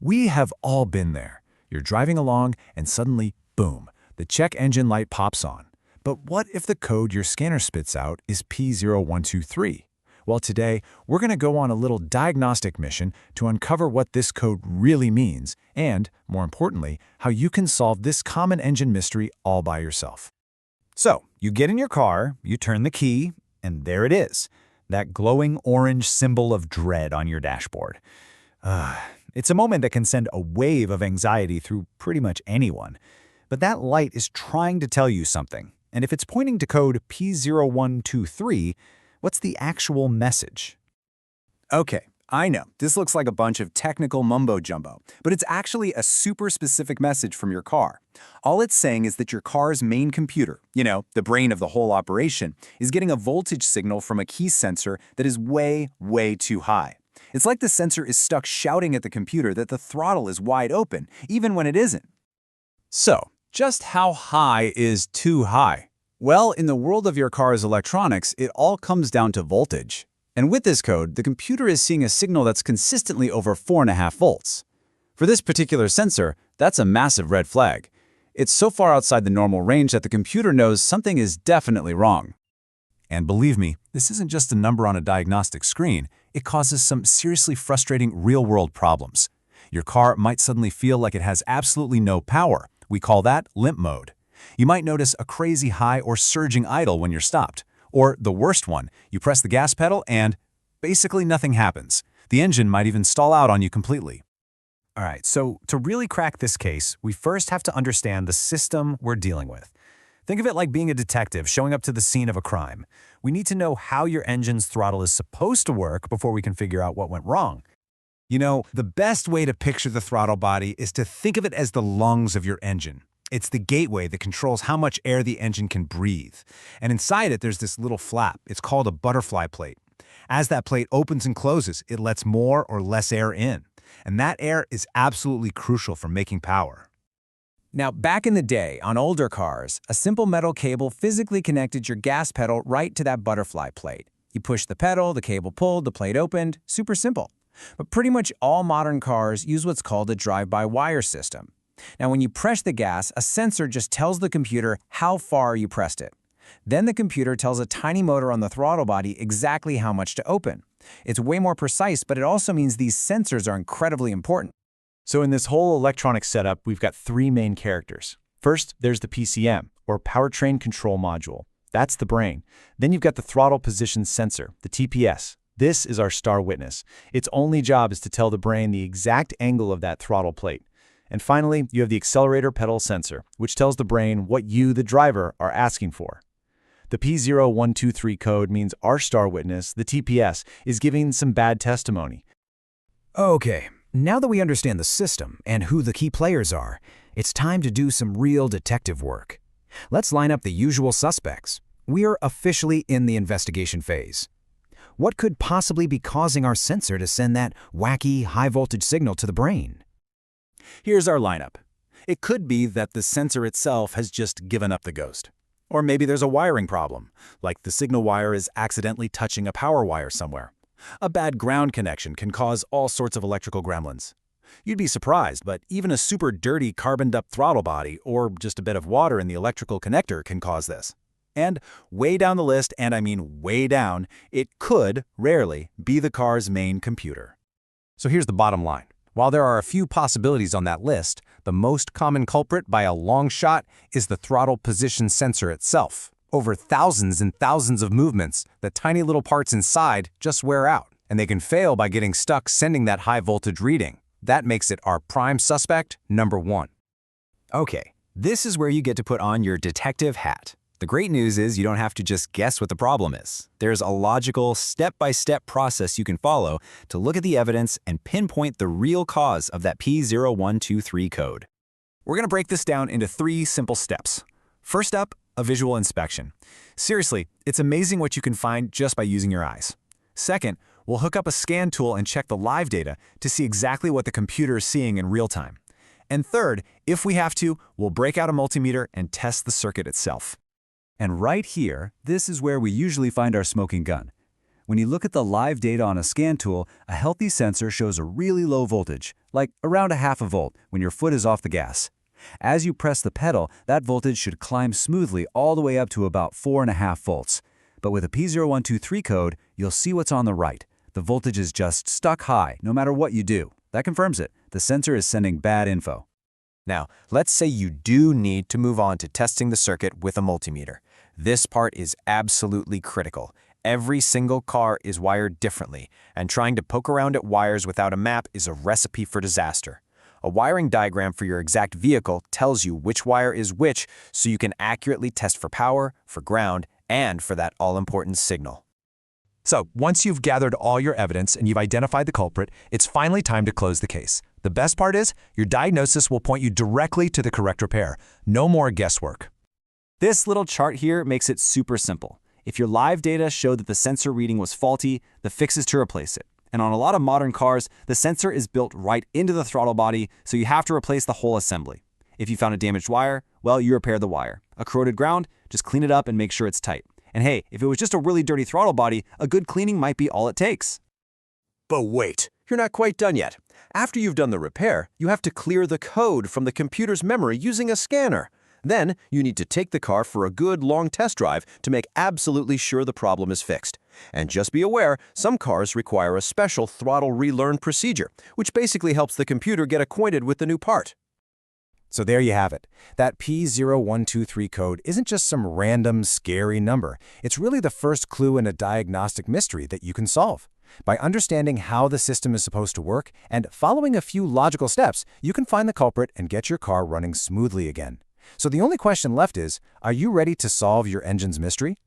We have all been there. You're driving along and suddenly, boom, the check engine light pops on. But what if the code your scanner spits out is P0123? Well, today, we're going to go on a little diagnostic mission to uncover what this code really means and, more importantly, how you can solve this common engine mystery all by yourself. So, you get in your car, you turn the key, and there it is, that glowing orange symbol of dread on your dashboard. It's a moment that can send a wave of anxiety through pretty much anyone. But that light is trying to tell you something, and if it's pointing to code P0123, what's the actual message? Okay, I know, this looks like a bunch of technical mumbo-jumbo, but it's actually a super specific message from your car. All it's saying is that your car's main computer, the brain of the whole operation, is getting a voltage signal from a key sensor that is way, way too high. It's like the sensor is stuck shouting at the computer that the throttle is wide open, even when it isn't. So, just how high is too high? Well, in the world of your car's electronics, it all comes down to voltage. And with this code, the computer is seeing a signal that's consistently over 4.5 volts. For this particular sensor, that's a massive red flag. It's so far outside the normal range that the computer knows something is definitely wrong. And believe me, this isn't just a number on a diagnostic screen. It causes some seriously frustrating real-world problems. Your car might suddenly feel like it has absolutely no power. We call that limp mode. You might notice a crazy high or surging idle when you're stopped. Or the worst one, you press the gas pedal and basically nothing happens. The engine might even stall out on you completely. All right, so to really crack this case, we first have to understand the system we're dealing with. Think of it like being a detective showing up to the scene of a crime. We need to know how your engine's throttle is supposed to work before we can figure out what went wrong. The best way to picture the throttle body is to think of it as the lungs of your engine. It's the gateway that controls how much air the engine can breathe. And inside it, there's this little flap. It's called a butterfly plate. As that plate opens and closes, it lets more or less air in. And that air is absolutely crucial for making power. Now, back in the day, on older cars, a simple metal cable physically connected your gas pedal right to that butterfly plate. You pushed the pedal, the cable pulled, the plate opened. Super simple. But pretty much all modern cars use what's called a drive-by-wire system. Now, when you press the gas, a sensor just tells the computer how far you pressed it. Then the computer tells a tiny motor on the throttle body exactly how much to open. It's way more precise, but it also means these sensors are incredibly important. So in this whole electronic setup, we've got three main characters. First, there's the PCM, or Powertrain Control Module. That's the brain. Then you've got the throttle position sensor, the TPS. This is our star witness. Its only job is to tell the brain the exact angle of that throttle plate. And finally, you have the accelerator pedal sensor, which tells the brain what you, the driver, are asking for. The P0123 code means our star witness, the TPS, is giving some bad testimony. Okay, now that we understand the system and who the key players are, it's time to do some real detective work. Let's line up the usual suspects. We are officially in the investigation phase. What could possibly be causing our sensor to send that wacky, high-voltage signal to the brain? Here's our lineup. It could be that the sensor itself has just given up the ghost. Or maybe there's a wiring problem, like the signal wire is accidentally touching a power wire somewhere. A bad ground connection can cause all sorts of electrical gremlins. You'd be surprised, but even a super dirty carboned-up throttle body or just a bit of water in the electrical connector can cause this. And way down the list, and I mean way down, it could, rarely, be the car's main computer. So here's the bottom line. While there are a few possibilities on that list, the most common culprit by a long shot is the throttle position sensor itself. Over thousands and thousands of movements, the tiny little parts inside just wear out, and they can fail by getting stuck sending that high voltage reading. That makes it our prime suspect, number one. Okay, this is where you get to put on your detective hat. The great news is you don't have to just guess what the problem is. There's a logical, step-by-step process you can follow to look at the evidence and pinpoint the real cause of that P0123 code. We're going to break this down into 3 simple steps. First up, a visual inspection. Seriously, it's amazing what you can find just by using your eyes. Second, we'll hook up a scan tool and check the live data to see exactly what the computer is seeing in real time. And third, if we have to, we'll break out a multimeter and test the circuit itself. And right here, this is where we usually find our smoking gun. When you look at the live data on a scan tool, a healthy sensor shows a really low voltage, like around a half a volt, when your foot is off the gas. As you press the pedal, that voltage should climb smoothly all the way up to about 4.5 volts. But with a P0123 code, you'll see what's on the right. The voltage is just stuck high, no matter what you do. That confirms it. The sensor is sending bad info. Now, let's say you do need to move on to testing the circuit with a multimeter. This part is absolutely critical. Every single car is wired differently, and trying to poke around at wires without a map is a recipe for disaster. A wiring diagram for your exact vehicle tells you which wire is which, so you can accurately test for power, for ground, and for that all-important signal. So, once you've gathered all your evidence and you've identified the culprit, it's finally time to close the case. The best part is, your diagnosis will point you directly to the correct repair. No more guesswork. This little chart here makes it super simple. If your live data showed that the sensor reading was faulty, the fix is to replace it. And on a lot of modern cars, the sensor is built right into the throttle body, so you have to replace the whole assembly. If you found a damaged wire, well, you repair the wire. A corroded ground, just clean it up and make sure it's tight. And hey, if it was just a really dirty throttle body, a good cleaning might be all it takes. But wait, you're not quite done yet. After you've done the repair, you have to clear the code from the computer's memory using a scanner. Then, you need to take the car for a good long test drive to make absolutely sure the problem is fixed. And just be aware, some cars require a special throttle relearn procedure, which basically helps the computer get acquainted with the new part. So there you have it. That P0123 code isn't just some random, scary number. It's really the first clue in a diagnostic mystery that you can solve. By understanding how the system is supposed to work and following a few logical steps, you can find the culprit and get your car running smoothly again. So the only question left is, are you ready to solve your engine's mystery?